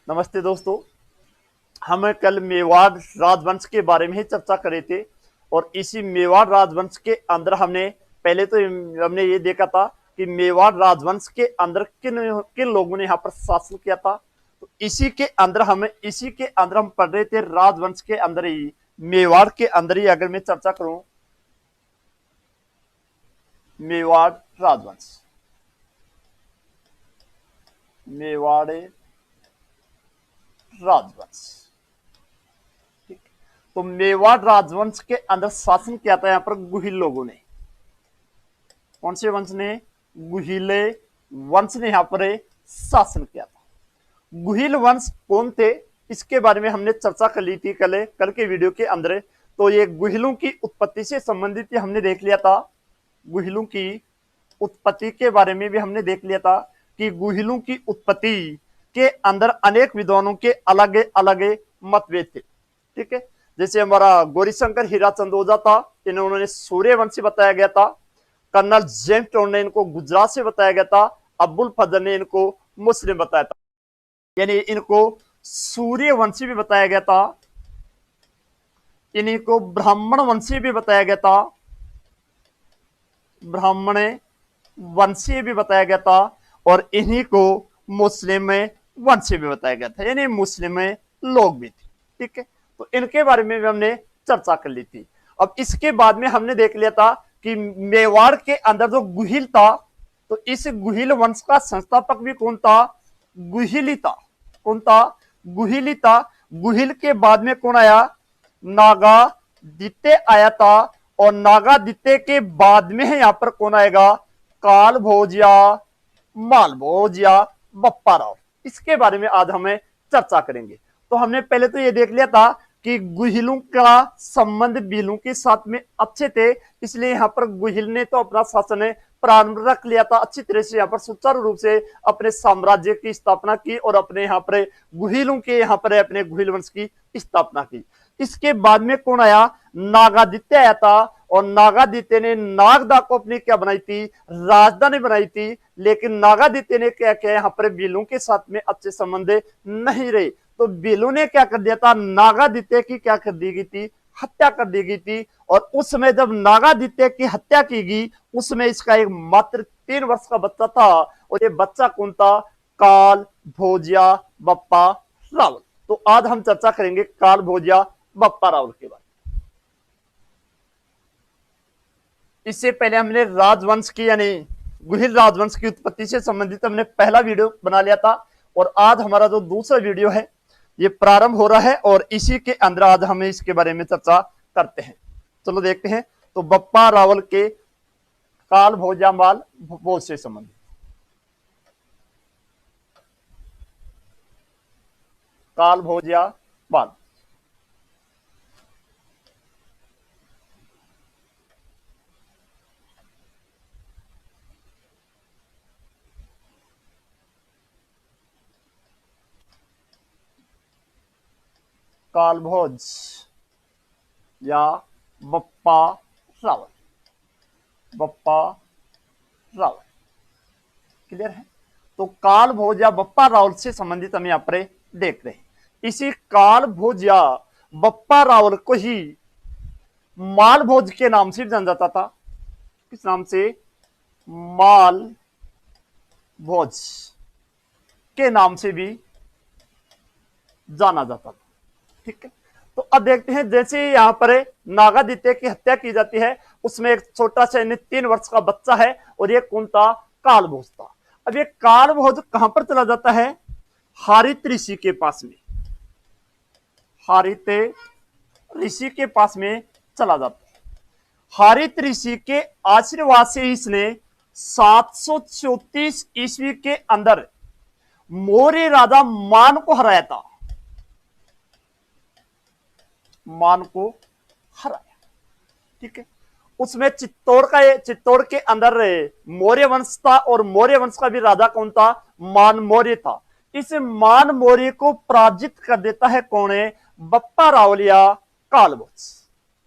नमस्ते दोस्तों। हम कल मेवाड़ राजवंश के बारे में ही चर्चा कर रहे थे और इसी मेवाड़ राजवंश के अंदर हमने पहले तो हमने ये देखा था कि मेवाड़ राजवंश के अंदर किन किन लोगों ने यहाँ पर शासन किया था। तो इसी के अंदर हम पढ़ रहे थे राजवंश के अंदर ही, मेवाड़ के अंदर ही अगर मैं चर्चा करूं, मेवाड़ राजवंश, मेवाड़ राजवंश। ठीक। तो मेवाड़ राजवंश के अंदर शासन किया था यहाँ पर गुहिल लोगों ने। कौन से वंश ने? गुहिले वंश ने यहाँ पर शासन किया था। गुहिल वंश कौन थे, इसके बारे में हमने चर्चा कर ली थी कल के वीडियो के अंदर। तो ये गुहिलों की उत्पत्ति से संबंधित हमने देख लिया था। गुहिलों की उत्पत्ति के बारे में भी हमने देख लिया था कि गुहिलों की उत्पत्ति के अंदर अनेक विद्वानों के अलग अलग मतभेद थे। ठीक है, जैसे हमारा गौरीशंकर हीराचंद ओझा था, इन्होंने सूर्यवंशी बताया गया था। कर्नल जेम्स टोन ने इनको गुजरात से बताया गया था। अब्बुल फजल ने इनको मुस्लिम बताया था, यानी इनको सूर्यवंशी भी बताया गया था, इनको ब्राह्मण वंशी भी बताया गया था, ब्राह्मण वंशी भी बताया गया था, और इन्हीं को मुस्लिम वंशी भी बताया गया था, यानी मुस्लिम लोग भी थे। ठीक है, तो इनके बारे में भी हमने चर्चा कर ली थी। अब इसके बाद में हमने देख लिया था कि मेवाड़ के अंदर जो गुहिल था, तो इस गुहिल वंश का संस्थापक भी कौन था? गुहिली था। कौन था? गुहिली था। गुहिल के बाद में कौन आया? नागादित्य आया था, और नागादित्य के बाद में है यहाँ पर कौन आएगा? काल भोज या माल भोज या बप्पा राव। इसके बारे में आज हमें चर्चा करेंगे। तो हमने पहले तो ये देख लिया था कि गुहिलों का संबंध भीलों के साथ में अच्छे थे, इसलिए यहाँ पर गुहिल ने तो अपना शासन प्रारंभ रख लिया था अच्छी तरह से, यहाँ पर सुचारू रूप से अपने साम्राज्य की स्थापना की और अपने यहाँ पर गुहिलों के यहाँ पर अपने गुहिल वंश की स्थापना की। इसके बाद में कौन आया? नागादित्य आया था, और नागादित्य ने नागदा को अपनी क्या बनाई थी? राजधानी बनाई थी। लेकिन नागादित्य ने क्या किया? यहाँ पर भीलों के साथ में अच्छे संबंध नहीं रहे, तो भीलों ने क्या कर दिया था? नागादित्य की क्या कर दी गई थी? हत्या कर दी गई थी। और उस समय जब नागादित्य की हत्या की गई, उसमें इसका एक मात्र 3 वर्ष का बच्चा था, और ये बच्चा कौन था? काल भोजिया बप्पा रावल। तो आज हम चर्चा करेंगे काल भोजिया बप्पा रावल के बारे में। इससे पहले हमने राजवंश की, यानी गुहिल राजवंश की उत्पत्ति से संबंधित हमने पहला वीडियो बना लिया था, और आज हमारा जो दूसरा वीडियो है ये प्रारंभ हो रहा है, और इसी के अंदर आज हम इसके बारे में चर्चा करते हैं। चलो देखते हैं। तो बप्पा रावल के काल भोजा माल भोज से संबंधित। काल भोजिया माल। काल भोज या बप्पा रावल। बप्पा रावल क्लियर है? तो काल भोज या बप्पा रावल से संबंधित हम यहां पर देख रहे हैं। इसी काल भोज या बप्पा रावल को ही माल भोज के नाम से जाना जाता था। किस नाम से? माल भोज के नाम से भी जाना जाता था। ठीक है, तो अब देखते हैं, जैसे यहां पर नागादित्य की हत्या की जाती है, उसमें एक छोटा सा 3 वर्ष का बच्चा है, और ये कौन था? कालभोज था। अब ये कालभोज कहां पर चला जाता है? हारित ऋषि के पास में। हारित ऋषि के पास में चला जाता है। हारित ऋषि के आशीर्वाद से इसने 734 ईस्वी के अंदर मौर्य राजा मान को हराया था। मान को हराया। ठीक है, उसमें चित्तौड़ के अंदर मौर्य वंश था, और मौर्य वंश का भी राजा कौन था? मान मौर्य था। इस मान मौर्य को पराजित कर देता है कौन है? बप्पा रावल या कालभोज।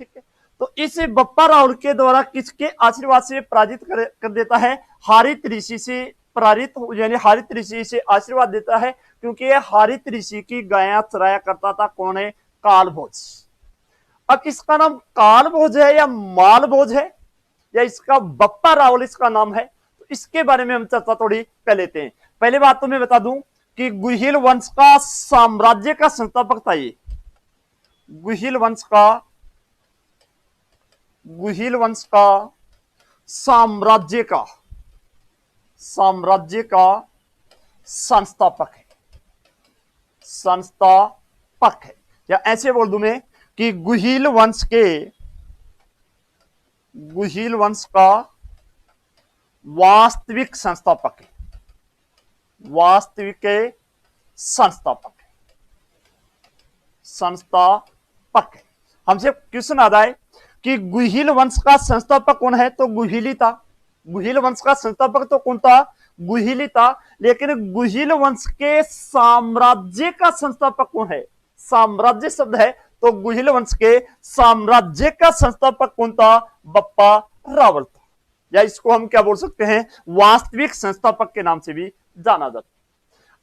ठीक है, तो इस बप्पा रावल के द्वारा किसके आशीर्वाद से पराजित कर देता है? हारित ऋषि से प्रेरित यानी हरित ऋषि से आशीर्वाद देता है, क्योंकि ये हरित ऋषि की गायें चराया करता था। कौन है? कालभोज। अब इसका नाम कालभोज है या मालभोज है, या इसका बप्पा रावल इसका नाम है, तो इसके बारे में हम चर्चा थोड़ी कर लेते हैं। पहली बात तो मैं बता दूं कि गुहिल वंश का साम्राज्य का संस्थापक था ये। गुहिल वंश का साम्राज्य का संस्थापक है, या ऐसे बोल दूं मैं कि गुहिल वंश का वास्तविक संस्थापक है। हमसे क्वेश्चन आता है कि गुहिल वंश का संस्थापक कौन है, तो गुहिली था। गुहिल वंश का संस्थापक तो कौन था? गुहिली था। लेकिन गुहिल वंश के साम्राज्य का संस्थापक कौन है? साम्राज्य शब्द है, तो गुहिल वंश के साम्राज्य का संस्थापक कौन था? बप्पा रावल था, या इसको हम क्या बोल सकते हैं? वास्तविक संस्थापक के नाम से भी जाना जाता है।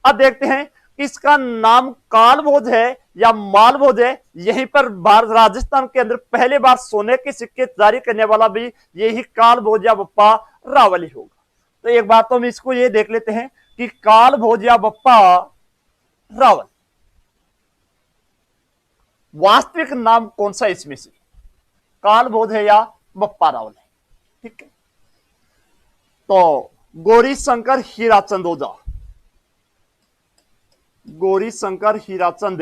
अब देखते हैं इसका नाम कालभोज है या मालभोज है। यहीं पर राजस्थान के अंदर पहले बार सोने के सिक्के जारी करने वाला भी यही कालभोज या बप्पा रावल ही होगा। तो एक बात तो हम इसको ये देख लेते हैं कि कालभोज या बप्पा रावल वास्तविक नाम कौन सा इसमें से? कालभोज है या बप्पा रावल है? ठीक है, तो गौरी शंकर हीराचंद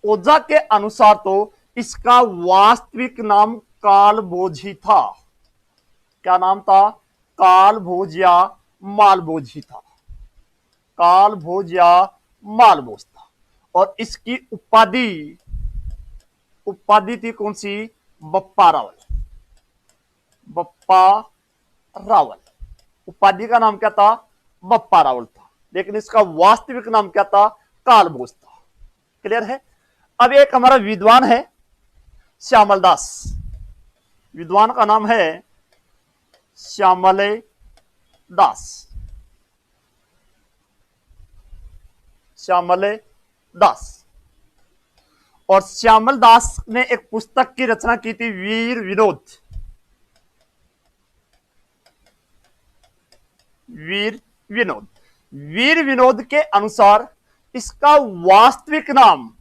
ओझा के अनुसार तो इसका वास्तविक नाम कालभोज ही था। क्या नाम था? कालभोज या मालभोज ही था। कालभोज या मालभोज था। और इसकी उपाधि थी कौन सी? बप्पा रावल। उपाधि का नाम क्या था? बप्पा रावल था। लेकिन इसका वास्तविक नाम क्या था? कालभोज था। क्लियर है? अब एक हमारा विद्वान है श्यामल दास। विद्वान का नाम है श्यामल दास। और श्यामल दास ने एक पुस्तक की रचना की थी, वीर विनोद के अनुसार इसका वास्तविक नाम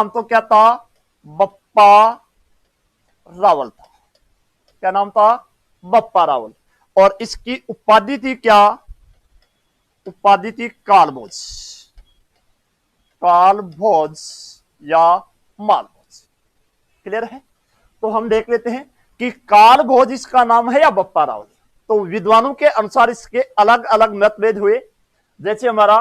तो क्या था? बप्पा रावल था। क्या नाम था? बप्पा रावल। और इसकी उपाधि थी क्या? उपाधि थी कालभोज या मालभोज। क्लियर है? तो हम देख लेते हैं कि कालभोज इसका नाम है या बप्पा रावल। तो विद्वानों के अनुसार इसके अलग अलग मतभेद हुए। जैसे हमारा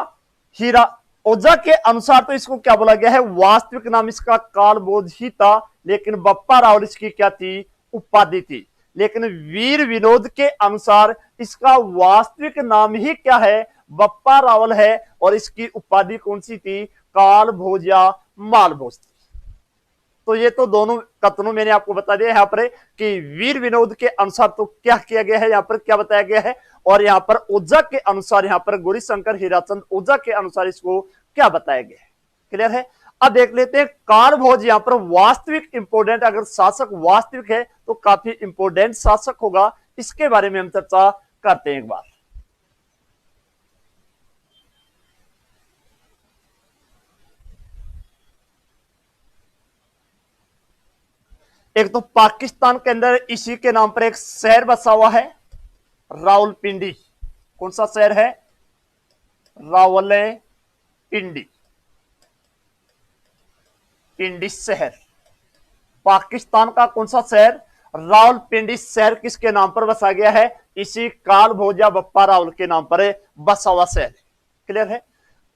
ओझा के अनुसार तो इसको क्या बोला गया है? वास्तविक नाम इसका कालभोज ही था, लेकिन बप्पा रावल इसकी क्या थी? उपाधि थी। लेकिन वीर विनोद के अनुसार इसका वास्तविक नाम ही क्या है? बप्पा रावल है। और इसकी उपाधि कौन सी थी? कालभोज या मालभोज थी। तो ये तो दोनों कथनों मैंने आपको बता दिया यहाँ पर कि वीर विनोद के अनुसार तो क्या किया गया है, यहाँ पर क्या बताया गया है, और यहाँ पर ओझा के अनुसार, यहाँ पर गौरी शंकर हीराचंद ओझा के अनुसार इसको क्या बताया गया है। क्लियर है? अब देख लेते हैं कालभोज यहाँ पर वास्तविक इंपोर्टेंट, अगर शासक वास्तविक है तो काफी इंपोर्टेंट शासक होगा। इसके बारे में हम चर्चा करते हैं एक बार। एक तो पाकिस्तान के अंदर इसी के नाम पर एक शहर बसा हुआ है, रावलपिंडी। कौन सा शहर है? रावलपिंडी। पिंडी शहर पाकिस्तान का कौन सा शहर? रावलपिंडी शहर किसके नाम पर बसा गया है? इसी कालभोज या बप्पा रावल के नाम पर बसा हुआ शहर। क्लियर है?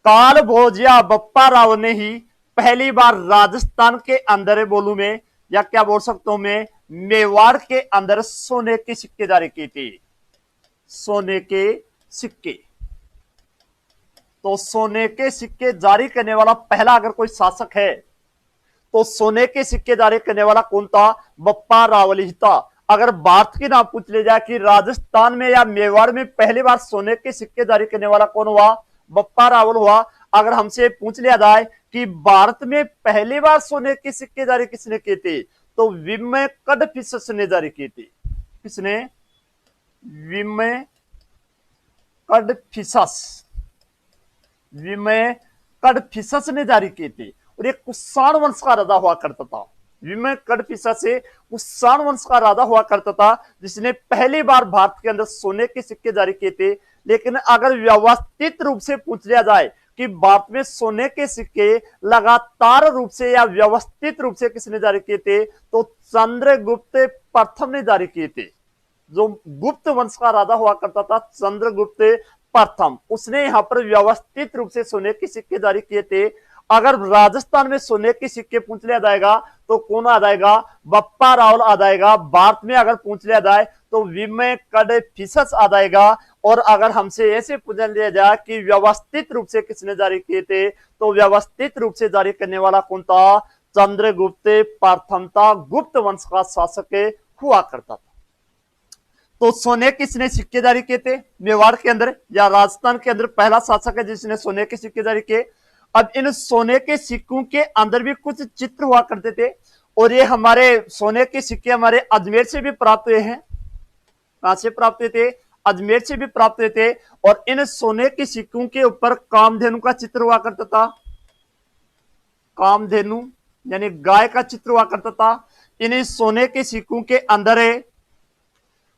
कालभोज या बप्पा रावल ने ही पहली बार राजस्थान के अंदर बोलू में, या क्या बोल सकता हूं मैं, मेवाड़ के अंदर सोने के सिक्के जारी की थी। सोने के सिक्के। तो सोने के सिक्के जारी करने वाला पहला अगर कोई शासक है तो सोने के सिक्के जारी करने वाला कौन था? बप्पा रावल ही था। अगर भारत की नाम पूछ ले जाए कि राजस्थान में या मेवाड़ में पहली बार सोने के सिक्के जारी करने वाला कौन हुआ, बप्पा रावल हुआ। अगर हमसे पूछ लिया जाए कि भारत में पहली बार सोने के सिक्के जारी किसने किए थे, तो विमय कडफिसस ने जारी किए थे। किसने? विमय कडफिसस, विमय कडफिसस ने जारी किए थे। और ये कुषाण वंश का राजा हुआ करता था। विमय कडफिसस से कुषाण वंश का राजा हुआ करता था, जिसने पहली बार भारत के अंदर सोने के सिक्के जारी किए थे। लेकिन अगर व्यवस्थित रूप से पूछ लिया जाए कि भारत में सोने के सिक्के लगातार रूप से या व्यवस्थित रूप से किसने जारी किए थे, तो चंद्रगुप्त प्रथम ने जारी किए थे। जो गुप्त वंश का राजा हुआ करता था, चंद्रगुप्त प्रथम, उसने यहां पर व्यवस्थित रूप से सोने के सिक्के जारी किए थे। अगर राजस्थान में सोने के सिक्के पूछ लिया जाएगा तो कौन आ जाएगा? बप्पा रावल आ जाएगा। भारत में अगर पूछ लिया जाए तो विमय कडफिसस आ जाएगा। और अगर हमसे ऐसे पूछ लिया जाए कि व्यवस्थित रूप से किसने जारी किए थे, तो व्यवस्थित रूप से जारी करने वाला कौन था? चंद्रगुप्त प्रथम था, गुप्त वंश का शासक हुआ करता था। तो सोने किसने सिक्के जारी किए थे? मेवाड़ के अंदर या राजस्थान के अंदर पहला शासक है जिसने सोने के सिक्के जारी किए। अब इन सोने के सिक्कों के अंदर भी कुछ चित्र हुआ करते थे, और ये हमारे सोने के सिक्के हमारे अजमेर से भी प्राप्त हुए हैं। कहां से प्राप्त हुए थे? अजमेर से भी प्राप्त हुए थे। और इन सोने के सिक्कों के ऊपर कामधेनु का चित्र हुआ करता था। कामधेनु यानी गाय का चित्र हुआ करता था। इन सोने के सिक्कों के अंदर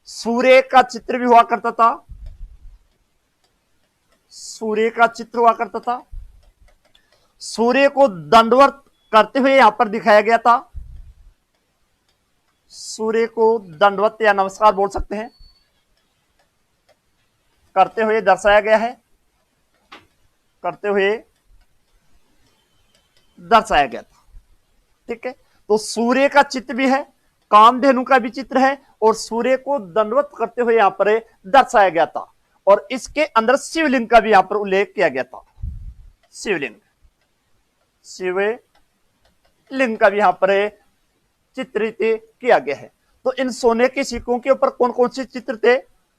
सूर्य का चित्र भी हुआ करता था। सूर्य का चित्र हुआ करता था। सूर्य को दंडवत करते हुए यहां पर दिखाया गया था। सूर्य को दंडवत या नमस्कार बोल सकते हैं, करते हुए दर्शाया गया है। करते हुए दर्शाया गया था। ठीक है, तो सूर्य का चित्र भी है, कामधेनु का भी चित्र है, और सूर्य को दंडवत करते हुए यहां पर दर्शाया गया था। और इसके अंदर शिवलिंग का भी यहां पर उल्लेख किया गया था। शिवलिंग, शिवलिंग का भी यहां पर चित्रित किया गया है। तो इन सोने के सिक्कों के ऊपर कौन कौन से चित्र थे?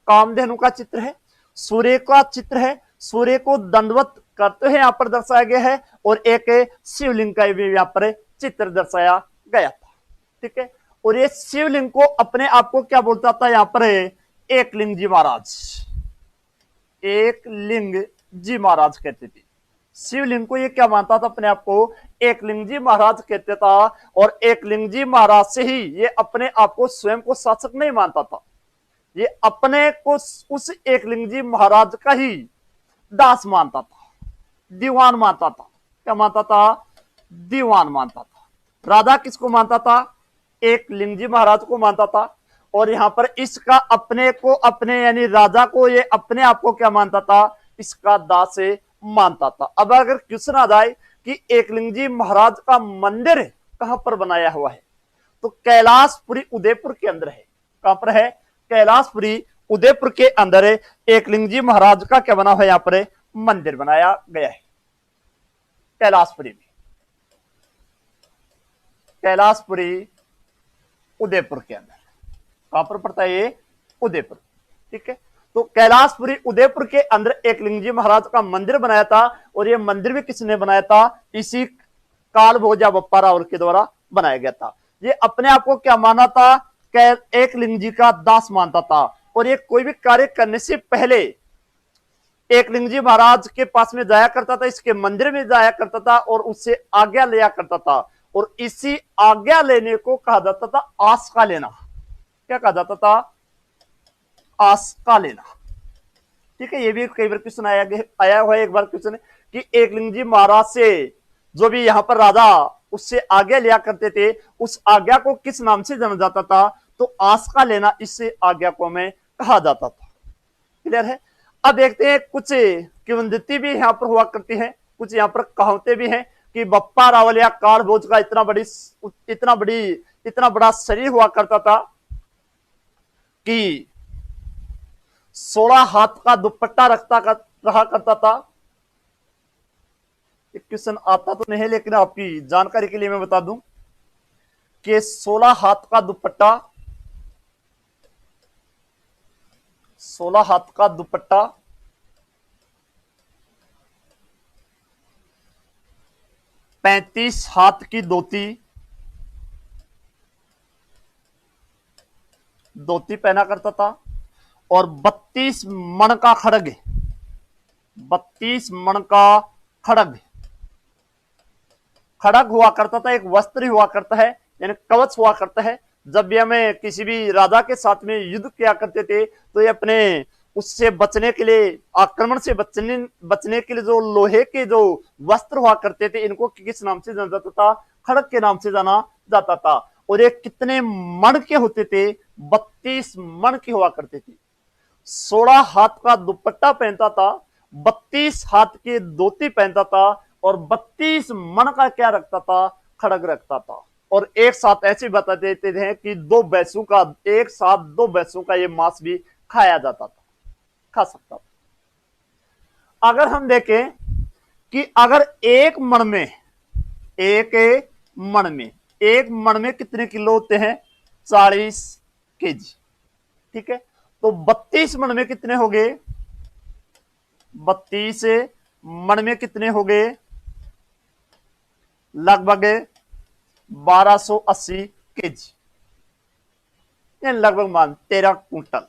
कामधेनु का चित्र है, सूर्य का चित्र है, सूर्य को दंडवत करते हुए यहां पर दर्शाया गया है, और एक शिवलिंग का भी यहां पर चित्र दर्शाया गया था। ठीक है, और ये शिवलिंग को अपने आप को क्या बोलता था? यहां पर एक लिंग जी महाराज, एक लिंग जी महाराज कहते थे। शिवलिंग को ये क्या मानता था? अपने आप को एक लिंग जी महाराज कहते था। और एक लिंग जी महाराज से ही ये अपने आप को स्वयं को शासक नहीं मानता था, ये अपने को उस एक लिंग जी महाराज का ही दास मानता था, दीवान मानता था। क्या मानता था? दीवान मानता था। राजा किसको मानता था? एक लिंग जी महाराज को मानता था। और यहां पर इसका अपने को, अपने यानी राजा को, ये अपने आप को क्या मानता था? इसका दास मानता था। अब अगर क्वेश्चन आ जाए कि एकलिंग जी महाराज का मंदिर कहां पर बनाया हुआ है, तो कैलाशपुरी उदयपुर के अंदर है। कहां पर है? कैलाशपुरी उदयपुर के अंदर एकलिंग जी महाराज का क्या बना हुआ है? यहां पर मंदिर बनाया गया है कैलाशपुरी में। कैलाशपुरी उदयपुर के अंदर कहां पर पड़ता है? ये उदयपुर। ठीक है, तो कैलाशपुरी उदयपुर के अंदर एकलिंग जी महाराज का मंदिर बनाया था। और ये मंदिर भी किसने बनाया था? इसी कालभोज बप्पा रावल के द्वारा बनाया गया था। ये अपने आप को क्या माना था? एकलिंग जी का दास मानता था। और ये कोई भी कार्य करने से पहले एकलिंग जी महाराज के पास में जाया करता था, इसके मंदिर में जाया करता था, और उससे आज्ञा लिया करता था। और इसी आज्ञा लेने को कहा जाता था आस्का लेना। क्या कहा जाता था? आस्का लेना। ठीक है, ये भी कई बार क्वेश्चन आया हुआ है। एक बार क्वेश्चन कि एकलिंग जी महाराज से जो भी यहाँ पर राजा उससे आज्ञा लिया करते थे, उस आज्ञा को किस नाम से जाना जाता था? तो आस्का लेना, इससे आज्ञा को हमें कहा जाता था। क्लियर है? अब देखते हैं कुछ किंवदंती भी यहाँ पर हुआ करती है, कुछ यहाँ पर कहावतें भी हैं कि बप्पा रावल या कालभोज का इतना बड़ा शरीर हुआ करता था कि 16 हाथ का दुपट्टा रहा करता था। एक क्वेश्चन आता तो नहीं है, लेकिन आपकी जानकारी के लिए मैं बता दूं कि 16 हाथ का दुपट्टा 16 हाथ का दुपट्टा, 35 हाथ की धोती, धोती पहना करता था, और 32 मण का खड़ग, 32 मण का खड़ग, खड़ग हुआ करता था, एक वस्त्र हुआ करता है, यानी कवच हुआ करता है। जब भी हमें किसी भी राजा के साथ में युद्ध किया करते थे तो ये अपने उससे बचने के लिए, आक्रमण से बचने के लिए जो लोहे के जो वस्त्र हुआ करते थे, इनको किस नाम से जाना जाता था? खड़ग के नाम से जाना जाता था। और ये कितने मण के होते थे? 32 मण के हुआ करते थे। 16 हाथ का दुपट्टा पहनता था, 32 हाथ की धोती पहनता था, और 32 मन का क्या रखता था? खड़ग रखता था। और एक साथ ऐसे बता देते थे कि दो भैंसों का, एक साथ दो भैंसों का ये मांस भी खाया जाता था, खा सकता था। अगर हम देखें कि अगर एक मन में, एक मन में कितने किलो होते हैं? 40 केजी। ठीक है, तो 32 मन में कितने हो गए? 32 मन में कितने हो गए? लगभग 1280 केजी, लगभग मान 13 क्विंटल।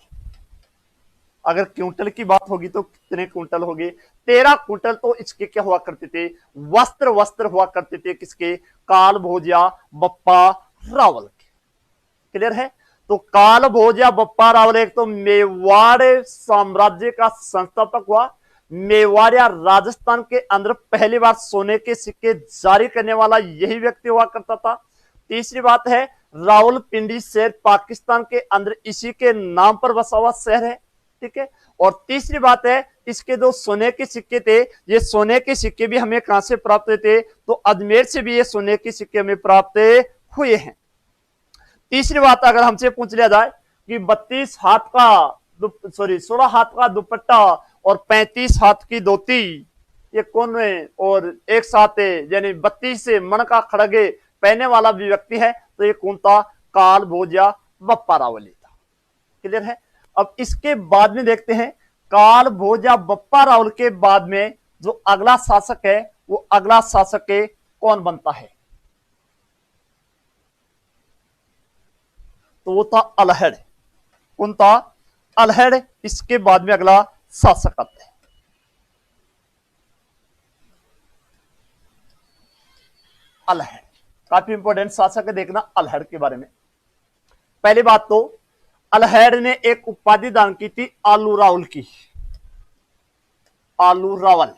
अगर क्विंटल की बात होगी तो कितने क्विंटल हो गए? 13 क्विंटल। तो इसके क्या हुआ करते थे? वस्त्र हुआ करते थे। किसके? काल भोजिया बप्पा रावल के। क्लियर है? तो काल भोजिया बप्पा रावल एक तो मेवाड़ साम्राज्य का संस्थापक हुआ। मेवाड़ या राजस्थान के अंदर पहली बार सोने के सिक्के जारी करने वाला यही व्यक्ति हुआ करता था। तीसरी बात है, रावलपिंडी शहर पाकिस्तान के अंदर इसी के नाम पर बसा हुआ शहर है। ठीक है, और तीसरी बात है, इसके जो सोने के सिक्के थे, ये सोने के सिक्के भी हमें कहां से प्राप्त हुए थे? तो अजमेर से भी ये सोने के सिक्के हमें प्राप्त हुए हैं। तीसरी बात अगर हमसे पूछ लिया जाए कि 32 हाथ का 16 हाथ का दुपट्टा और 35 हाथ की धोती, ये कौन है? और एक साथ यानी 32 मण का खड़गे पहने वाला भी व्यक्ति है, तो ये कौन था? काल भोजिया बप्पा रावल था। क्लियर है? अब इसके बाद में देखते हैं, काल भोजिया बप्पा रावल के बाद में जो अगला शासक है, वो अगला शासक कौन बनता है? तो वो था अल्हड़। कौन था? अल्हड़। इसके बाद में अगला शासक आता है। अल्हड़ काफी इंपॉर्टेंट शासक है, देखना अल्हड़ के बारे में। पहली बात तो अल्हड़ ने एक उपाधि दान की थी आलू रावल की। आलू रावल,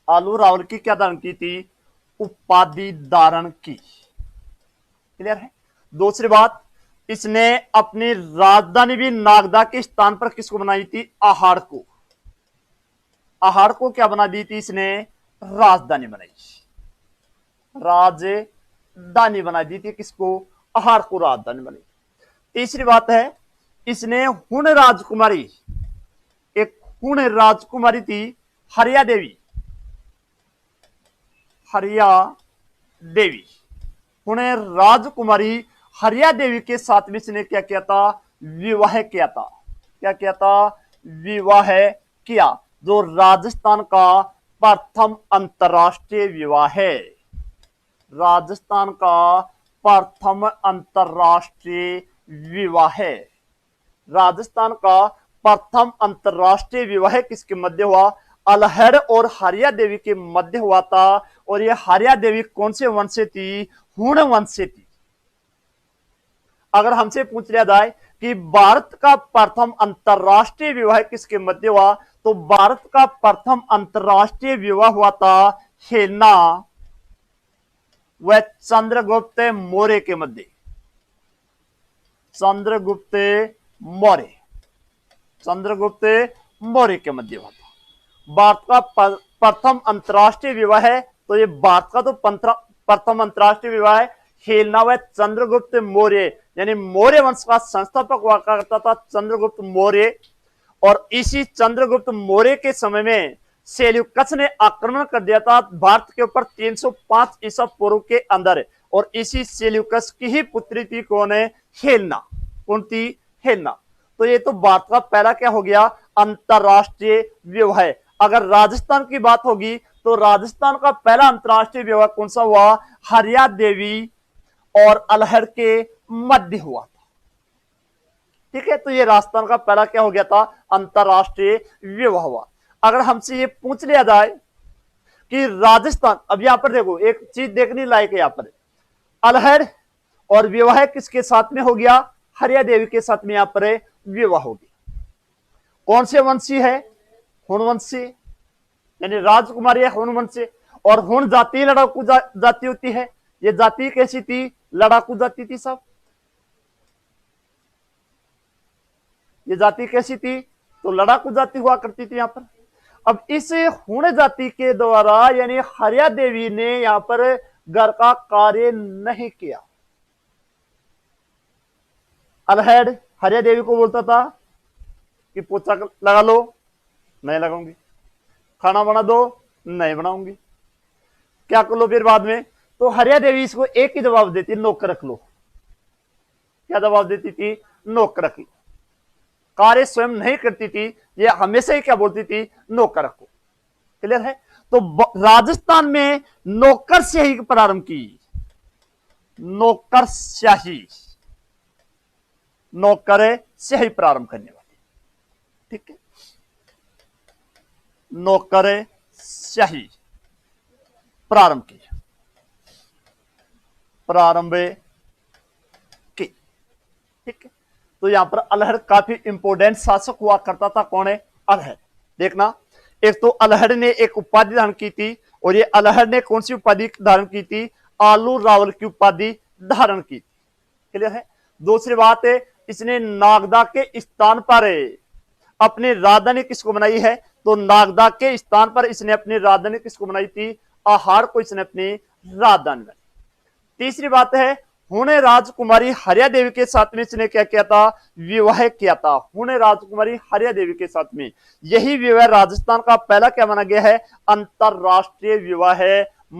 आलू रावल की क्या दान की थी? उपाधि धारण की। क्लियर है? दूसरी बात, इसने अपनी राजधानी भी नागदा के स्थान पर किसको बनाई थी? आहाड़ को। आहाड़ को क्या बना दी थी इसने? राजधानी बनाई, राजधानी बना दी थी। किसको? आहाड़ को राजधानी बनाई। तीसरी बात है, इसने हुण राजकुमारी, एक हुण राजकुमारी थी हरिया देवी, हरिया देवी, हुण राजकुमारी हरिया देवी के साथ में इसने क्या किया था? विवाह किया था। क्या किया था? विवाह किया, जो राजस्थान का प्रथम अंतरराष्ट्रीय विवाह है। राजस्थान का प्रथम अंतरराष्ट्रीय विवाह है। राजस्थान का प्रथम अंतरराष्ट्रीय विवाह किसके मध्य हुआ? अल्हड़ और हरिया देवी के मध्य हुआ था। और यह हरिया देवी कौन से वंश से थी? हुण वंश से थी। अगर हमसे पूछ लिया जाए कि भारत का प्रथम अंतरराष्ट्रीय विवाह किसके मध्य हुआ, तो भारत का प्रथम अंतरराष्ट्रीय विवाह हुआ था हेलना व चंद्रगुप्त मौर्य के मध्य। चंद्रगुप्त मौर्य, चंद्रगुप्त मौर्य के मध्य हुआ था। भारत का प्रथम अंतरराष्ट्रीय विवाह है, तो ये भारत का तो प्रथम अंतरराष्ट्रीय विवाह है। हेलना व चंद्रगुप्त मौर्य, यानी मौर्य वंश का संस्थापक हुआ करता था चंद्रगुप्त मौर्य। और इसी चंद्रगुप्त मौर्य के समय में सेल्यूकस ने आक्रमण कर दिया था भारत के ऊपर 305 ईसा पूर्व के अंदर। और इसी सेल्यूकस की ही पुत्री थी कौन है? हेलना। कौन थी? हेलना। तो ये तो भारत का पहला क्या हो गया, अंतरराष्ट्रीय विवाह। अगर राजस्थान की बात होगी तो राजस्थान का पहला अंतरराष्ट्रीय विवाह कौन सा हुआ, हरिया देवी और अल्हड़ के मध्य हुआ था। ठीक है, तो ये राजस्थान का पहला क्या हो गया था, अंतरराष्ट्रीय विवाह हुआ। अगर हमसे ये पूछ लिया जाए कि राजस्थान, अब यहां पर देखो एक चीज देखने लायक है, यहां पर अल्हड़ और विवाह किसके साथ में हो गया, हरिया देवी के साथ में यहां पर विवाह हो गया। कौन से वंशी है, हुणवंशी, यानी राजकुमारी है हुणवंशी। और हुण जाति लड़ाकू जाति होती है। ये जाति कैसी थी, लड़ाकू जाति थी सब। ये जाति कैसी थी, तो लड़ाकू जाति हुआ करती थी यहां पर। अब इस हुण जाति के द्वारा यानी हरिया देवी ने यहां पर घर का कार्य नहीं किया। अल्हड़ हरिया देवी को बोलता था कि पोछा लगा लो, नहीं लगाऊंगी। खाना बना दो, नहीं बनाऊंगी। क्या कर लो फिर बाद में, तो हरिया देवी इसको एक ही जवाब देती, नौकर रख लो। क्या जवाब देती थी, नौकर रख लो। कार्य स्वयं नहीं करती थी, ये हमेशा ही क्या बोलती थी, नौकर रखो। क्लियर है। तो राजस्थान में नौकरशाही प्रारंभ की, नौकरशाही, नौकरशाही प्रारंभ करने वाली। ठीक है, नौकरशाही प्रारंभ की, प्रारंभ की। ठीक है, तो यहां पर अल्हड़ काफी इंपोर्टेंट शासक हुआ करता था। कौन है, अल्हड़। देखना, एक तो अल्हड़ ने एक उपाधि धारण की थी, और ये अल्हड़ ने कौन सी उपाधि धारण की थी, आलू रावल की उपाधि धारण की थी। क्लियर है। दूसरी बात है, इसने नागदा के स्थान पर अपनी राजधानी किसको बनाई है, तो नागदा के स्थान पर इसने अपनी राजधानी किसको बनाई थी, आहाड़ को इसने अपनी राजधानी बनाई। तीसरी बात है, हुणे राजकुमारी हरिया देवी के साथ में इसने क्या किया था, विवाह किया था। हुणे राजकुमारी हरिया देवी के साथ में, यही विवाह राजस्थान का पहला क्या माना गया है, अंतरराष्ट्रीय विवाह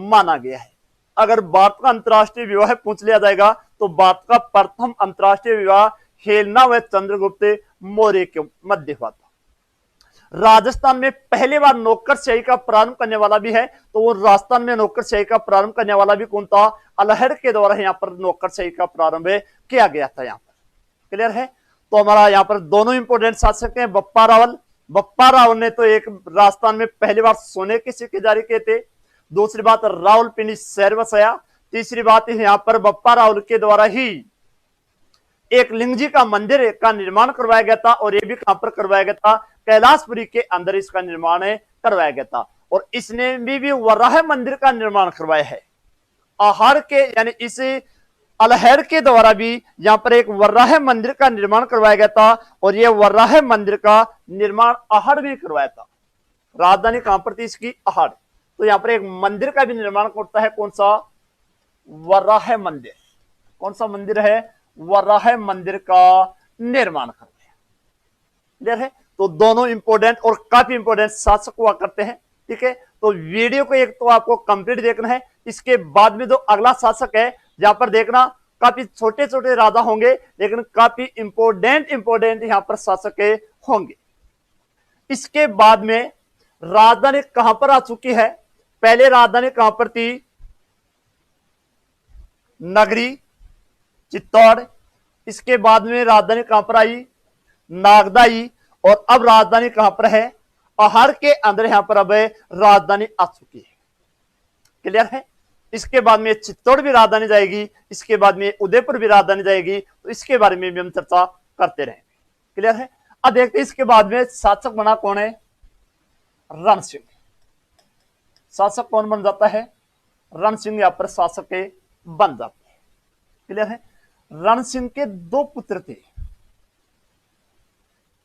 माना गया है। अगर भारत का अंतरराष्ट्रीय विवाह पूछ लिया जाएगा तो भारत का प्रथम अंतरराष्ट्रीय विवाह हेलना व चंद्रगुप्त मौर्य के मध्य हुआ था। राजस्थान में पहली बार नौकरशाही का प्रारंभ करने वाला भी है, तो वो राजस्थान में नौकरशाही का प्रारंभ करने वाला भी कौन था, अल्हड़ के द्वारा यहाँ पर नौकरशाही का प्रारंभ किया गया था। यहाँ पर क्लियर है। तो हमारा यहाँ पर दोनों इंपोर्टेंट शासक हैं, बप्पा रावल। बप्पा रावल ने तो एक राजस्थान में पहली बार सोने के सिक्के जारी किए थे। दूसरी बात, रावलपिंडी शहर बसाया। तीसरी बात, यहाँ पर बप्पा रावल के द्वारा ही एक लिंग जी का मंदिर का निर्माण करवाया गया था, और ये भी कहां पर करवाया गया था, कैलाशपुरी के अंदर इसका निर्माण करवाया गया था। और इसने भी वराह मंदिर का निर्माण करवाया है। आहार के यानी इस अल्हड़ के द्वारा भी यहां पर एक वराह मंदिर का निर्माण करवाया गया था, और यह वराह मंदिर का निर्माण आहाड़ में करवाया था। राजधानी कहां पर थी इसकी, आहाड़। तो यहां पर एक मंदिर का भी निर्माण करता है, कौन सा, वराह मंदिर। कौन सा मंदिर है, वराह मंदिर का निर्माण कर दिया। क्लियर है। तो दोनों इंपोर्टेंट और काफी इंपोर्टेंट शासक हुआ करते हैं। ठीक है, तो वीडियो को एक तो आपको कंप्लीट देखना है, इसके बाद में जो अगला शासक है, जहां पर देखना काफी छोटे छोटे राजा होंगे, लेकिन काफी इंपोर्टेंट यहां पर शासक होंगे। इसके बाद में राजधानी कहां पर आ चुकी है, पहले राजधानी कहां पर थी, नगरी चित्तौड़। इसके बाद में राजधानी कहां पर आई, नागदा आई। और अब राजधानी कहां पर है, आहाड़ के अंदर यहां पर अब राजधानी आ चुकी है। क्लियर है। इसके बाद में चित्तौड़ भी राजधानी जाएगी, इसके बाद में उदयपुर भी राजधानी जाएगी। तो इसके बारे में भी हम चर्चा करते रहेंगे। क्लियर है। अब देखते हैं इसके बाद में शासक बना कौन है, रण सिंह। शासक कौन बन जाता है, रण सिंह यहां पर शासक बन जाते हैं। क्लियर है। रण सिंह के दो पुत्र थे,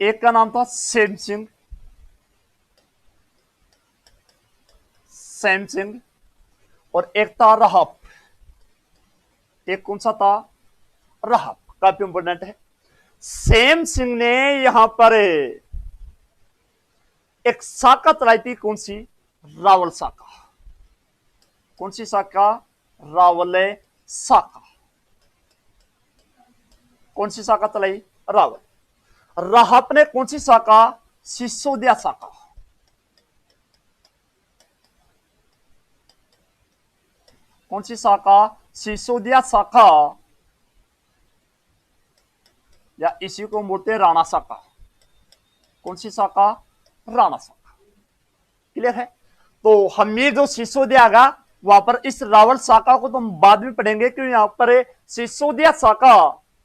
एक का नाम था सेम सिंह, सैम सिंह, और एक था राहप। एक कौन सा था, राहप। काफी इंपोर्टेंट है। सेम सिंह ने यहां पर एक शाखा चलाई थी, कौन सी, रावल शाखा। कौन सी शाखा, रावल शाखा। कौन सी शाखा चलाई, रावल। राहप ने कौन सी शाखा? सिसोदिया शाखा। कौन सी शाखा? सिसोदिया शाखा, या इसी को बोलते हैं राणा शाखा। कौन सी शाखा? राणा शाखा। क्लियर है? तो हमीर जो सिसोदिया आगा वहां पर इस रावल शाखा को तो हम बाद में पढ़ेंगे, क्योंकि यहां पर सिसोदिया शाखा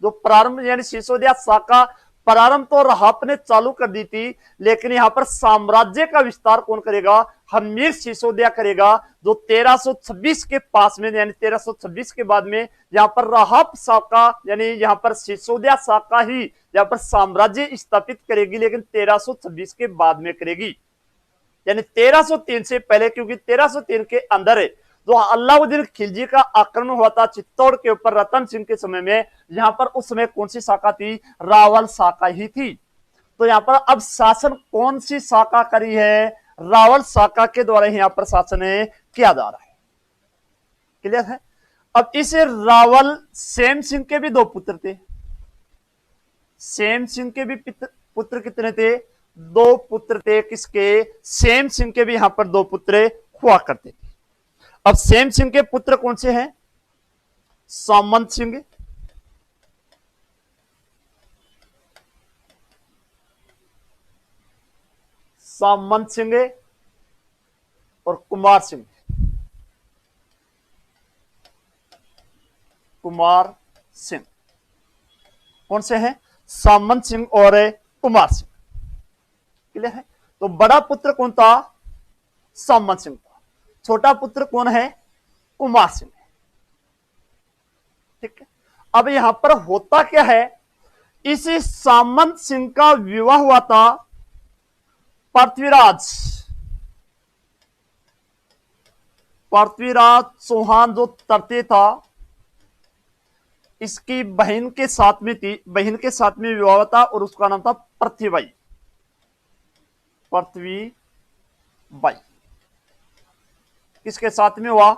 जो प्रारंभ, यानी सिसोदिया शाखा प्रारंभ तो राहप ने चालू कर दी थी, लेकिन यहां पर साम्राज्य का विस्तार कौन करेगा? हमीर सिसोदिया करेगा, जो 1326 के पास में, यानी 1326 के बाद में यहां पर राहप शाखा, यानी यहां पर सिसोदिया शाखा ही यहां पर साम्राज्य स्थापित करेगी, लेकिन 1326 के बाद में करेगी, यानी 1303 से पहले, क्योंकि 1303 के अंदर जो अलाउद्दीन खिलजी का आक्रमण हुआ था चित्तौड़ के ऊपर रतन सिंह के समय में, यहां पर उस समय कौन सी शाखा थी? रावल शाखा ही थी। तो यहां पर अब शासन कौन सी शाखा करी है? रावल शाखा के द्वारा यहां पर शासन किया जा रहा है। क्लियर है? अब इस रावल सेम सिंह के भी दो पुत्र थे। सेम सिंह के भी पुत्र कितने थे? दो पुत्र थे। किसके? सेम सिंह के भी यहां पर दो पुत्र हुआ करते थे। अब सेम सिंह के पुत्र कौन से हैं? सामंत सिंह, सामंत सिंह और कुमार सिंह। कुमार सिंह कौन से हैं? सामंत सिंह और कुमार सिंह। क्लियर है? तो बड़ा पुत्र कौन था? सामंत सिंह था। छोटा पुत्र कौन है? कुमार सिंह। ठीक है। अब यहां पर होता क्या है, इस सामंत सिंह का विवाह हुआ था पृथ्वीराज चौहान जो तरते था, इसकी बहन के साथ में थी, बहन के साथ में विवाह था, और उसका नाम था पृथ्वीबाई। पृथ्वीबाई किसके साथ में हुआ?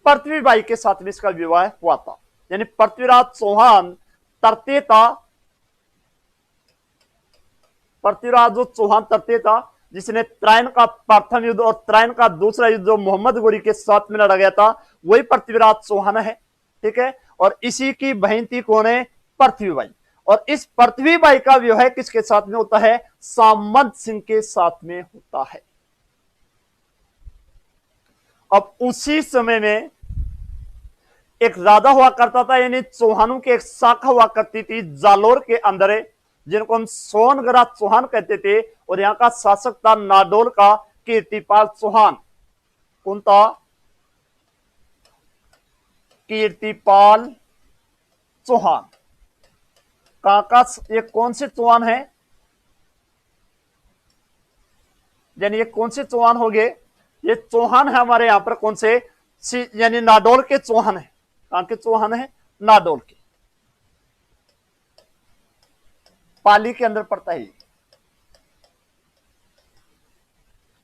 पृथ्वीबाई के साथ में इसका विवाह हुआ था। यानी पृथ्वीराज चौहान तरते था, पृथ्वीराज जो चौहान तरते था, जिसने त्रायन का प्रथम युद्ध और त्रायन का दूसरा युद्ध जो मोहम्मद गोरी के साथ में लड़ा गया था, वही पृथ्वीराज चौहान है। ठीक है। और इसी की बहन थी कौन है? पृथ्वीबाई। और इस पृथ्वीबाई का विवाह किसके साथ में होता है? सामंत सिंह के साथ में होता है। अब उसी समय में एक राजा हुआ करता था, यानी चौहानों की एक शाखा हुआ करती थी जालोर के अंदर, जिनको हम सोनगरा चौहान कहते थे, और यहां का शासक था नाडोल का कीर्तिपाल चौहान। कौन था? कीर्तिपाल चौहान। कहां का? ये कौन से चौहान है? यानी ये कौन से चौहान हो गए? ये चौहान है हमारे यहां पर कौन से? यानी नाडोल के चौहान है। कहां के चौहान है? नाडोल के। पाली के अंदर पड़ता है।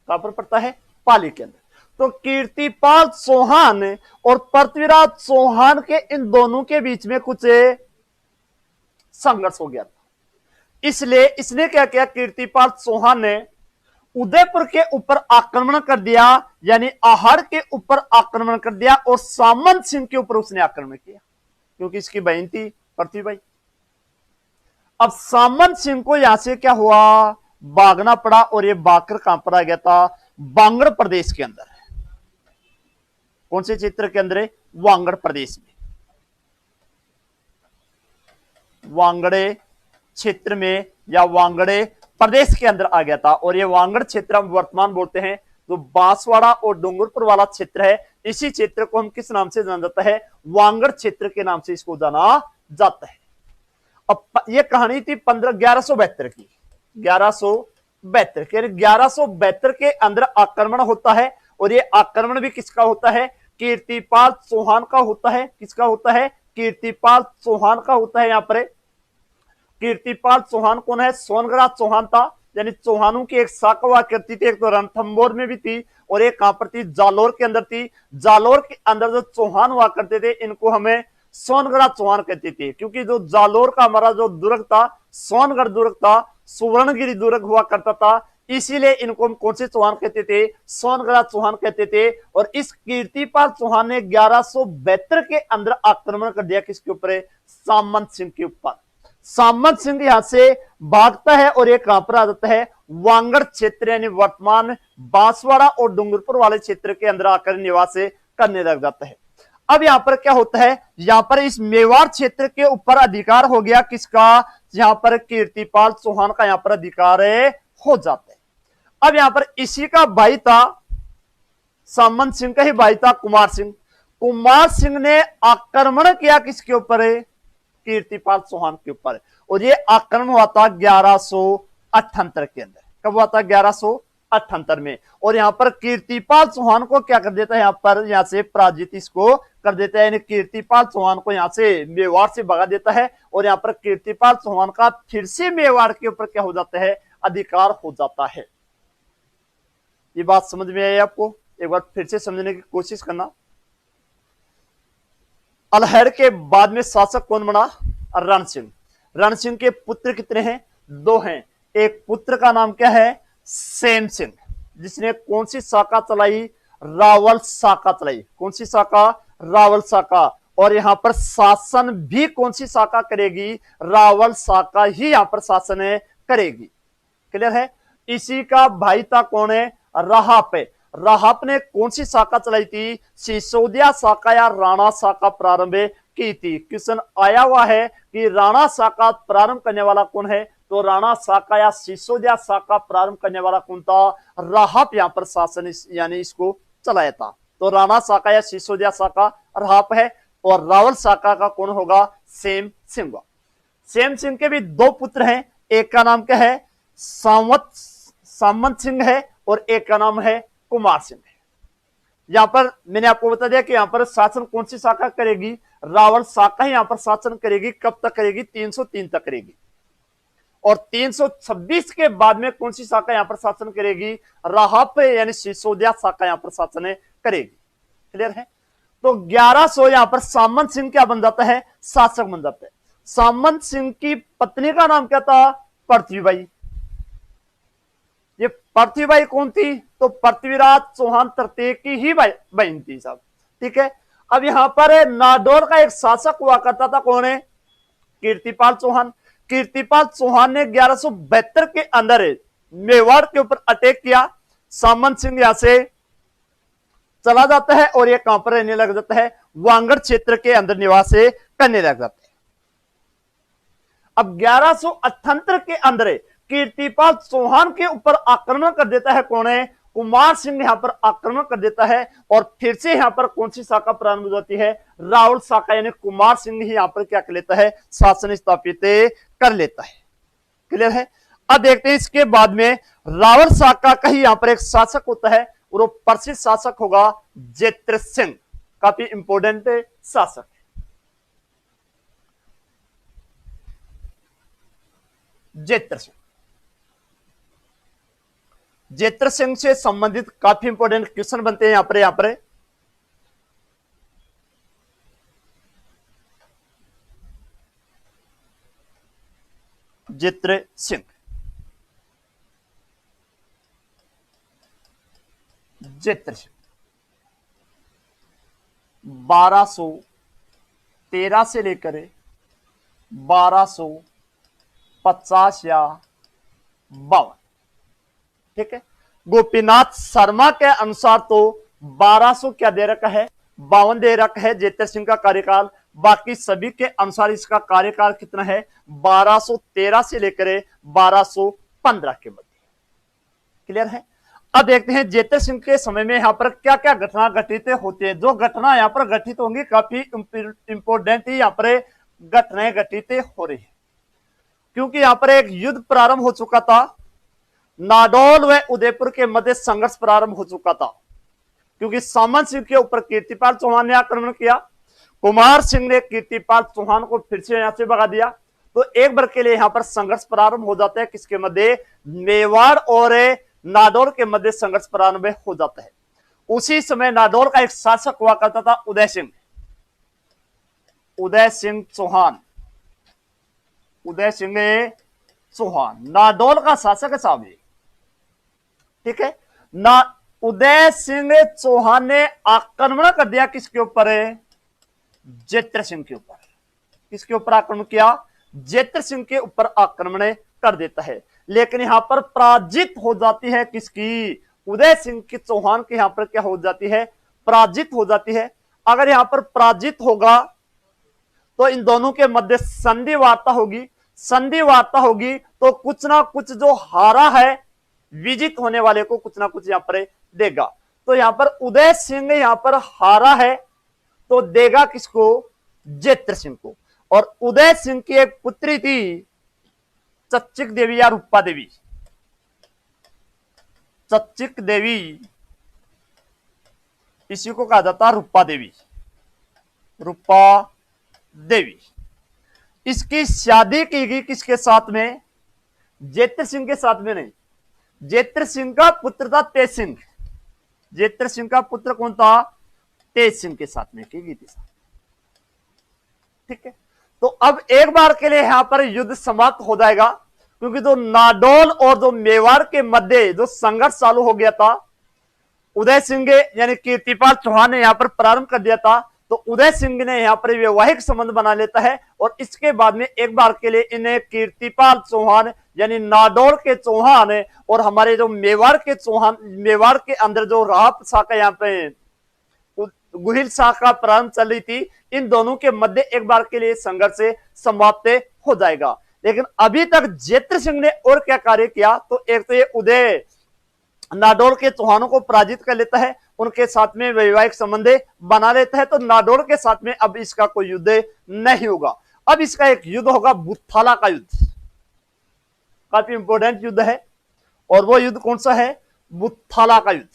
कहां पर पड़ता है? पाली के अंदर। तो कीर्तिपाल चौहान और पृथ्वीराज चौहान के इन दोनों के बीच में कुछ संघर्ष हो गया था। इसलिए इसने क्या किया? कीर्तिपाल चौहान ने उदयपुर के ऊपर आक्रमण कर दिया, यानी आहड़ के ऊपर आक्रमण कर दिया, और सामंत सिंह के ऊपर उसने आक्रमण किया, क्योंकि इसकी बहन थी पृथ्वीबाई। अब सामंत सिंह को यहां से क्या हुआ? भागना पड़ा, और ये भागकर कहां पर आ गया था? वांगड़ प्रदेश के अंदर। कौन से क्षेत्र के अंदर? वांगड़ प्रदेश में। वांगड़े क्षेत्र में या वांगड़े प्रदेश के अंदर आ गया था। और ये वांगड़ क्षेत्र हम वर्तमान बोलते हैं, जो बांसवाड़ा और डूंगरपुर वाला क्षेत्र है, इसी क्षेत्र को हम किस नाम से जाना जाता है? वांगड़ क्षेत्र के नाम से इसको जाना जाता है। अब ये कहानी थी 1172 की, 1172 के 1172 के अंदर आक्रमण होता है। और ये आक्रमण भी किसका होता है? कीर्तिपाल चौहान का होता है। किसका होता है? कीर्तिपाल चौहान का होता है। यहां पर कीर्तिपाल चौहान कौन है? सोनगरा चौहान था, यानी चौहानों की एक शाखा हुआ करती थी। एक तो रणथंभौर में भी थी, और एक कहां पर थी? जालोर के अंदर थी। जालोर के अंदर जो चौहान हुआ करते थे, इनको हमें सोनगरा चौहान कहते थे, क्योंकि जो जालोर का हमारा जो दुर्ग था, सोनगढ़ दुर्ग था, सुवर्णगिरी दुर्ग हुआ करता था, इसीलिए इनको हम कौन से चौहान कहते थे, सोनगढ़ चौहान कहते थे। और इस कीर्तिपाल चौहान ने 1172 के अंदर आक्रमण कर दिया किसके ऊपर, सामंत सिंह के ऊपर। सामंत सिंह यहां से भागता है और ये कहां पर आ जाता है, वांगड़ क्षेत्र यानी वर्तमान बांसवाड़ा और डूंगरपुर वाले क्षेत्र के अंदर आकर निवास करने लग जाता है। अब यहां पर क्या होता है, यहां पर इस मेवाड़ क्षेत्र के ऊपर अधिकार हो गया किसका, यहां पर कीर्तिपाल चौहान का यहां पर अधिकार हो जाता है। अब यहां पर इसी का भाई था, सामंत सिंह का ही भाई था कुमार सिंह। कुमार सिंह ने आक्रमण किया किसके ऊपर, कीर्तिपाल चौहान के ऊपर। और ये आक्रमण हुआ था 1178 के अंदर। कब हुआ था, 1178 में। और यहां पर कीर्तिपाल चौहान को क्या कर देता है, यहां पर यहां से पराजित इसको कर देता है, यानी कीर्तिपाल चौहान को यहां से मेवाड़ से भगा देता है। और यहां पर कीर्तिपाल चौहान का फिर से मेवाड़ के ऊपर क्या हो जाता है, अधिकार हो जाता है। ये बात समझ में आई आपको, एक बार फिर से समझने की कोशिश करना। अलहर के बाद में शासक कौन बना, रण सिंह। रण सिंह के पुत्र कितने हैं, दो हैं। एक पुत्र का नाम क्या है, सेम सिंह, जिसने कौन सी शाखा चलाई, रावल शाखा चलाई। कौन सी शाखा, रावल शाखा। और यहां पर शासन भी कौन सी शाखा करेगी, रावल शाखा ही यहां पर शासन करेगी। क्लियर है। इसी का भाई था कौन है, राहप। राहप ने कौन सी शाखा चलाई थी, सिसोदिया शाखा या राणा शाखा प्रारंभ की थी। क्वेश्चन आया हुआ है कि राणा शाखा प्रारंभ करने वाला कौन है, तो राणा शाखा या सिसोदिया शाखा प्रारंभ करने वाला कौन था, राहप यहां पर शासन यानी इसको चलाया था। तो राणा शाखा या सिसोदिया शाखा राहप है, और रावल शाखा का कौन होगा, सेम सिंह। सेम सिंह के भी दो पुत्र हैं, एक का नाम क्या है, सामंत सिंह है, और एक का नाम है कुमार सिंह है। यहां पर मैंने आपको बता दिया कि यहां पर शासन कौन सी शाखा करेगी, रावल शाखा ही यहां पर शासन करेगी। कब तक करेगी, 303 तक करेगी। और 326 के बाद में कौन सी शाखा यहां पर शासन करेगी, राहप यानी सिसोदिया शाखा यहां पर शासन करेगी। क्लियर है। तो 1100 यहां पर सामंत सिंह क्या बन जाता है, शासक बन जाता है। सामंत सिंह की पत्नी का नाम क्या था, पृथ्वीबाई। ये पृथ्वीबाई कौन थी, तो पृथ्वीराज चौहान तृतीय की ही बहन थी साहब। ठीक है। अब यहां पर नाडौर का एक शासक हुआ करता था, कौन है, कीर्तिपाल चौहान। कीर्तिपाल चौहान ने 1172 के अंदर मेवाड़ के ऊपर अटैक किया। सामंत सिंह यहां से चला जाता है और ये कहां पर रहने लग जाता है, वांगड़ क्षेत्र के अंदर निवास करने लग जाता है। अब 1178 के अंदर कीर्तिपाल चौहान के ऊपर आक्रमण कर देता है, कौन है, कुमार सिंह यहां पर आक्रमण कर देता है। और फिर से यहां पर कौन सी शाखा प्रारंभ हो जाती है, रावल शाखा, यानी कुमार सिंह ही यहां पर क्या कर लेता है, शासन स्थापित कर लेता है। क्लियर है। अब देखते हैं इसके बाद में रावल शाखा का ही यहां पर एक शासक होता है, और वो प्रसिद्ध शासक होगा जेत्र सिंह। काफी इंपोर्टेंट शासक है जेत्र सिंह। जेत्र सिंह से संबंधित काफी इंपोर्टेंट क्वेश्चन बनते हैं यहां पर जेत्र सिंह। जेत्र सिंह 1213 से लेकर 1250 या 52। ठीक है। गोपीनाथ शर्मा के अनुसार तो 1200 क्या दे रखा है, 52 दे रखा है जेत्र सिंह का कार्यकाल। बाकी सभी के अनुसार इसका कार्यकाल कितना है, 1213 से लेकर 1215 के मध्य। क्लियर है। अब देखते हैं जेत्र सिंह के समय में यहां पर क्या क्या घटना घटित होती है। जो घटना यहां पर घटित होंगी काफी इंपोर्टेंट ही यहां पर घटनाएं घटित हो रही है, क्योंकि यहां पर एक युद्ध प्रारंभ हो चुका था। नाडौल व उदयपुर के मध्य संघर्ष प्रारंभ हो चुका था, क्योंकि सामंत सिंह के ऊपर कीर्तिपाल चौहान ने आक्रमण किया। कुमार सिंह ने कीर्तिपाल चौहान को फिर से यहां से भगा दिया। तो एक बार के लिए यहां पर संघर्ष प्रारंभ हो जाता है, किसके मध्य, मेवाड़ और नाडौल के मध्य संघर्ष प्रारंभ हो जाता है। उसी समय नाडौल का एक शासक हुआ करता था उदय सिंह चौहान। उदय सिंह चौहान नाडोल का शासक है साहब ये, ठीक है ना। उदय सिंह चौहान ने आक्रमण कर दिया किसके ऊपर, जेत्र सिंह के ऊपर। किसके ऊपर आक्रमण किया, जेत्र सिंह के ऊपर आक्रमण कर देता है। लेकिन यहां पर पराजित हो जाती है किसकी, उदय सिंह की चौहान की यहां पर क्या हो जाती है, पराजित हो जाती है। अगर यहां पर पराजित होगा तो इन दोनों के मध्य संधि वार्ता होगी। संधि वार्ता होगी तो कुछ ना कुछ जो हारा है विजित होने वाले को कुछ ना कुछ यहां पर देगा। तो यहां पर उदय सिंह यहां पर हारा है तो देगा किसको, जेत्र सिंह को। और उदय सिंह की एक पुत्री थी चच्चिक देवी या रूपा देवी, चच्चिक देवी, इसी को कहा जाता रूपा देवी, रूपा देवी। इसकी शादी की गई किसके साथ में, जेत्र सिंह के साथ में नहीं, जेत्र सिंह का पुत्र था तेज सिंह। जेत्र सिंह का पुत्र कौन था, तेज सिंह के साथ में की गई थी, ठीक है। तो अब एक बार के लिए यहां पर युद्ध समाप्त हो जाएगा, क्योंकि जो नाडोल और जो मेवाड़ के मध्य जो संघर्ष चालू हो गया था, उदय सिंह यानी कीर्तिपाल चौहान ने यहां पर प्रारंभ कर दिया था। तो उदय सिंह ने यहां पर वैवाहिक संबंध बना लेता है और इसके बाद में एक बार के लिए इन्हें कीर्तिपाल चौहान यानी नाडोल के चौहान और हमारे जो मेवाड़ के चौहान, मेवाड़ के अंदर जो राहत शाखा यहाँ पे गुहिल शाखा प्रारंभ चल रही थी, इन दोनों के मध्य एक बार के लिए संघर्ष समाप्त हो जाएगा। लेकिन अभी तक जेत्र सिंह ने और क्या कार्य किया, तो एक तो ये उदय नाडोल के चौहानों को पराजित कर लेता है, उनके साथ में वैवाहिक संबंध बना लेता है। तो नाडोल के साथ में अब इसका कोई युद्ध नहीं होगा। अब इसका एक युद्ध होगा बुत्थाला का युद्ध, काफी इंपोर्टेंट युद्ध है। और वो युद्ध कौन सा है, बुत्थाला का युद्ध।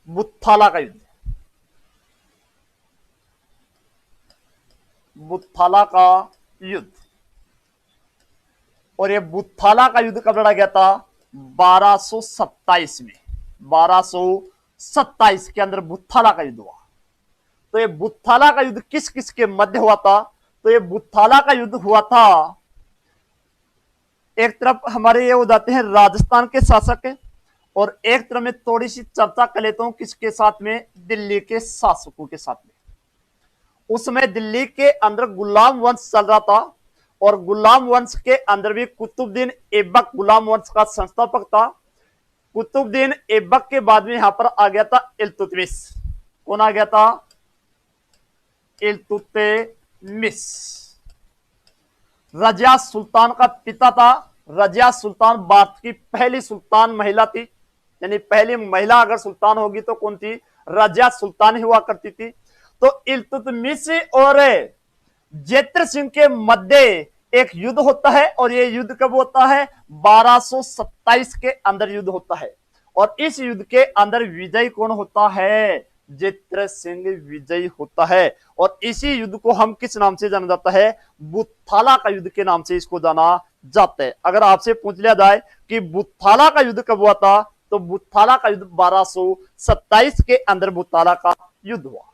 बुत्थाला का युद्ध, बुत्थाला का युद्ध। और ये बुत्थाला का युद्ध कब लड़ा गया था, 1227 में, 1227 के अंदर बुत्थाला का युद्ध हुआ। तो ये बुत्थाला का युद्ध किस किस के मध्य हुआ था, तो ये बुत्थाला का युद्ध हुआ था, एक तरफ हमारे ये हो जाते हैं राजस्थान के शासक, और एक तरफ में थोड़ी सी चर्चा कर लेता हूं किसके साथ में, दिल्ली के शासकों के साथ में। उस समय दिल्ली के अंदर गुलाम वंश चल रहा था, और गुलाम वंश के अंदर भी कुतुबुद्दीन ऐबक गुलाम वंश का संस्थापक था। कुतुबुद्दीन ऐबक के बाद में यहां पर आ गया था इल्तुतमिश। कौन आ गया था, इल्तुतमिश। रजिया सुल्तान का पिता था। रजिया सुल्तान भारत की पहली सुल्तान महिला थी, यानी पहली महिला अगर सुल्तान होगी तो कौन थी, रजिया सुल्तान ही हुआ करती थी। तो इल्तुतमिश और जेत्र सिंह के मध्य एक युद्ध होता है, और ये युद्ध कब होता है, 1227 के अंदर युद्ध होता है। और इस युद्ध के अंदर विजयी कौन होता है, जेत्र सिंह विजयी होता है। और इसी युद्ध को हम किस नाम से जाना जाता है, बुत्थाला का युद्ध के नाम से इसको जाना जाता है। अगर आपसे पूछ लिया जाए कि बुत्थाला का युद्ध कब हुआ था, तो बुत्थाला का युद्ध 1227 के अंदर बुत्थाला का युद्ध हुआ।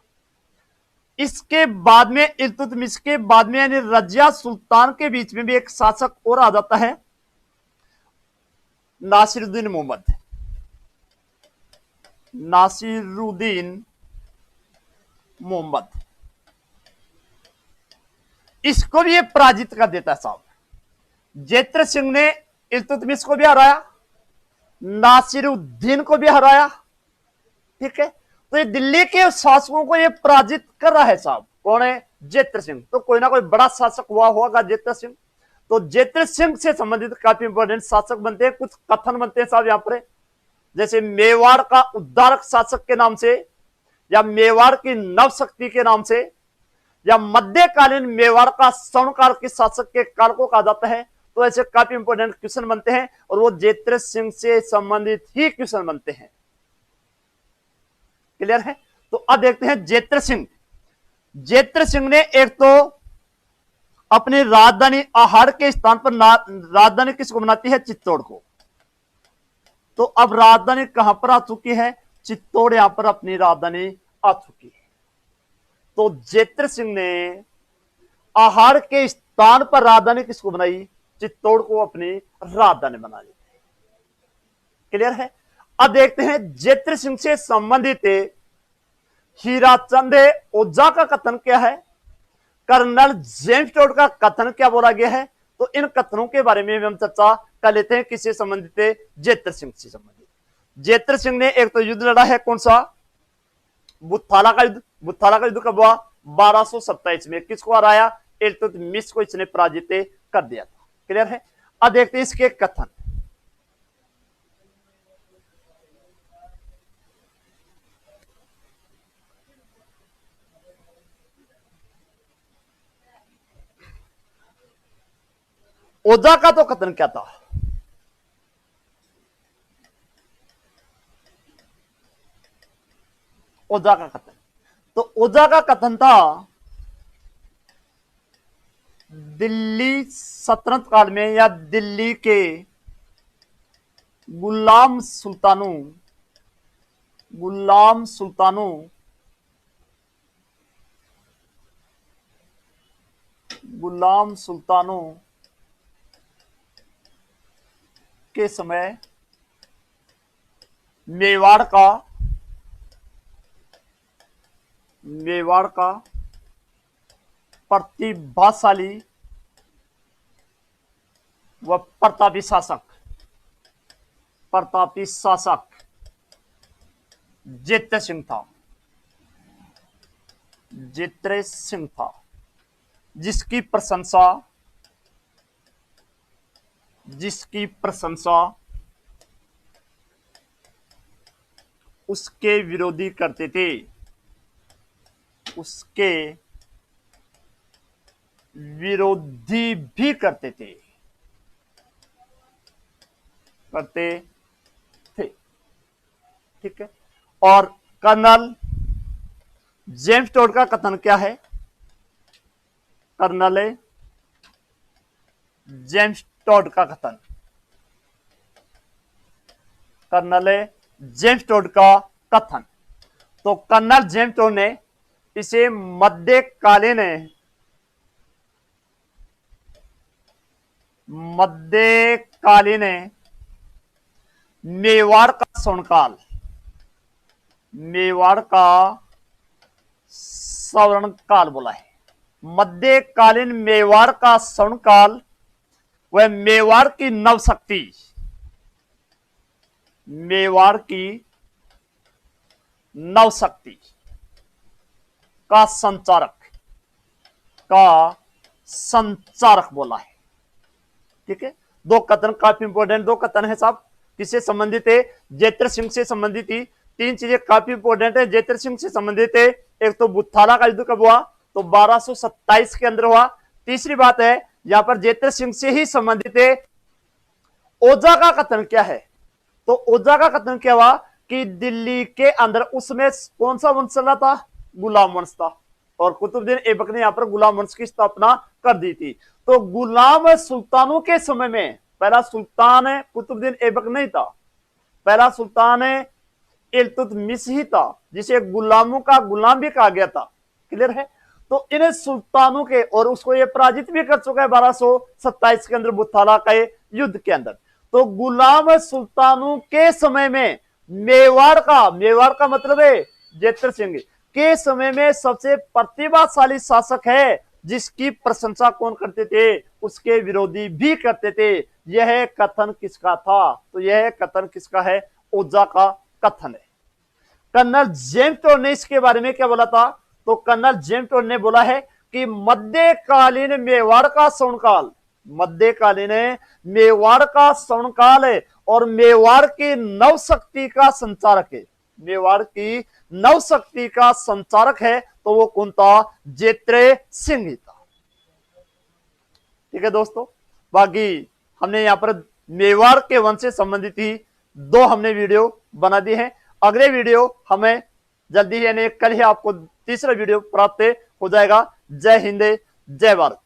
इसके बाद में इल्तुतमिश के बाद में यानी रजिया सुल्तान के बीच में भी एक शासक और आ जाता है, नासिरुद्दीन मोहम्मद। नासिरुद्दीन मोहम्मद, इसको भी ये पराजित कर देता है साहब। जेत्र सिंह ने इल्तुतमिश को भी हराया, नासिरुद्दीन को भी हराया, ठीक है। तो ये दिल्ली के शासकों को ये पराजित कर रहा है साहब। कौन है, जेत्र सिंह। तो कोई ना कोई बड़ा शासक हुआ होगा जेत्र सिंह। तो जेत्र सिंह से संबंधित काफी इंपोर्टेंट शासक बनते हैं, कुछ कथन बनते हैं साहब यहां पर, जैसे मेवाड़ का उद्धारक शासक के नाम से, या मेवाड़ की नव शक्ति के नाम से, या मध्यकालीन मेवाड़ का स्वर्णकाल के शासक के काल को कहा जाता है। तो ऐसे काफी इंपोर्टेंट क्वेश्चन बनते हैं, और वो जेत्र सिंह से संबंधित ही क्वेश्चन बनते हैं। क्लियर है। तो अब देखते हैं जेत्र सिंह। जेत्र सिंह ने एक तो अपनी राजधानी आहड़ के स्थान पर राजधानी किसको बनाती है, चित्तौड़ को। तो अब राजधानी कहां पर आ चुकी है, चित्तौड़ यहां पर अपनी राजधानी आ चुकी है। तो जेत्र सिंह ने आहार के स्थान पर राजधानी किसको बनाई? चित्तौड़ को अपनी राजधानी बना ली। क्लियर है? अब देखते हैं जेत्र सिंह से संबंधित हीराचंद ओझा का कथन क्या है, कर्नल जेम्स टोड का कथन क्या बोला गया है। तो इन कथनों के बारे में हम चर्चा कर लेते हैं। किससे संबंधित है? जेत्र सिंह से संबंधित। जेत्र सिंह ने एक तो युद्ध लड़ा है, कौन सा? बुत्थाला का युद्ध। बुत्थाला का युद्ध कब हुआ? 1227 में। किसको हराया? इल्तुतमिश को इसने पराजित कर दिया था। क्लियर है? अब देखते हैं इसके कथन। ओझा का तो कथन क्या था? ओझा का कथन, तो ओझा का कथन था दिल्ली सल्तनत काल में या दिल्ली के गुलाम सुल्तानों के समय मेवाड़ का प्रतिभाशाली व प्रतापी शासक जेत्र सिंह था, जिसकी प्रशंसा उसके विरोधी करते थे। उसके विरोधी भी करते थे। ठीक है। और कर्नल जेम्स टोड का कथन क्या है? कर्नल जेम्स टोड का कथन, तो कर्नल जेम्स टोड ने इसे मध्यकालीन मेवाड़ का स्वर्णकाल बोला है। मध्यकालीन मेवाड़ का स्वर्णकाल, वह मेवाड़ की नवशक्ति का संचारक बोला है। ठीक है। दो कथन काफी इंपॉर्टेंट, दो कथन है साहब। किससे संबंधित है? जेत्र सिंह से संबंधित थी। तीन चीजें काफी इंपॉर्टेंट है जेत्र सिंह से संबंधित है। एक तो बुत्थाला का युद्ध कब हुआ? तो 1227 के अंदर हुआ। तीसरी बात है यहां पर जेत्र सिंह से ही संबंधित है। ओझा का कथन क्या है? तो ओझा का कथन क्या हुआ कि दिल्ली के अंदर उसमें कौन सा वंश चला था? गुलाम वंश था। और कुतुबुद्दीन ऐबक ने यहां पर गुलाम वंश की स्थापना कर दी थी। तो गुलाम सुल्तानों के समय में पहला सुल्तान कुतुबुद्दीन ऐबक नहीं था, पहला सुल्तान इल्तुतमिश ही था, जिसे गुलामों का गुलाम भी कहा गया था। क्लियर है? तो इन सुल्तानों के, और उसको ये पराजित भी कर चुका है 1227 के अंदर बुत्थाला के युद्ध के अंदर। तो गुलाम सुल्तानों के समय में मेवाड़ का मतलब है जेत्र सिंह के समय में सबसे प्रतिभाशाली शासक है, जिसकी प्रशंसा कौन करते थे? उसके विरोधी भी करते थे। यह कथन किसका था? तो यह कथन किसका है? ओझा का कथन है। कर्नल जेम्स टोड ने इसके बारे में क्या बोला था? तो कर्नल जेम्स टोड ने बोला है कि मध्यकालीन मेवाड़ का स्वर्णकाल है और मेवाड़ की नवशक्ति का संचारक है। तो वो कौन था? जेत्र सिंह ही था। ठीक है दोस्तों, बाकी हमने यहां पर मेवाड़ के वंश से संबंधित ही दो हमने वीडियो बना दी है। अगले वीडियो हमें जल्दी यानी कल ही आपको तीसरा वीडियो प्राप्त हो जाएगा। जय हिंद, जय भारत।